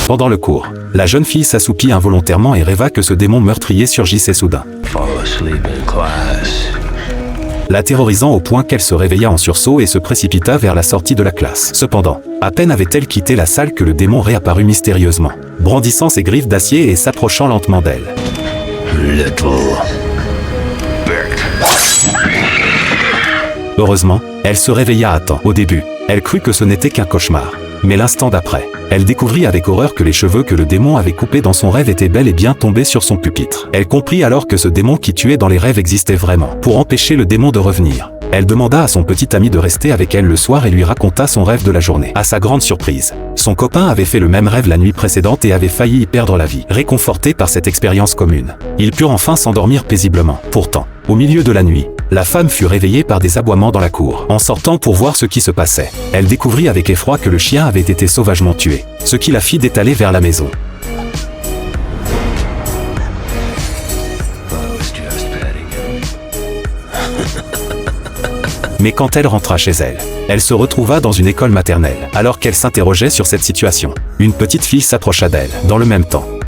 Pendant le cours, la jeune fille s'assoupit involontairement et rêva que ce démon meurtrier surgissait soudain, la terrorisant au point qu'elle se réveilla en sursaut et se précipita vers la sortie de la classe. Cependant, à peine avait-elle quitté la salle que le démon réapparut mystérieusement, brandissant ses griffes d'acier et s'approchant lentement d'elle. Heureusement, elle se réveilla à temps. Au début, elle crut que ce n'était qu'un cauchemar. Mais l'instant d'après, elle découvrit avec horreur que les cheveux que le démon avait coupés dans son rêve étaient bel et bien tombés sur son pupitre. Elle comprit alors que ce démon qui tuait dans les rêves existait vraiment. Pour empêcher le démon de revenir, elle demanda à son petit ami de rester avec elle le soir et lui raconta son rêve de la journée. À sa grande surprise, son copain avait fait le même rêve la nuit précédente et avait failli y perdre la vie. Réconfortés par cette expérience commune, ils purent enfin s'endormir paisiblement. Pourtant, au milieu de la nuit, la femme fut réveillée par des aboiements dans la cour. En sortant pour voir ce qui se passait, elle découvrit avec effroi que le chien avait été sauvagement tué, ce qui la fit détaler vers la maison. Mais quand elle rentra chez elle, elle se retrouva dans une école maternelle. Alors qu'elle s'interrogeait sur cette situation, une petite fille s'approcha d'elle. Dans le même temps,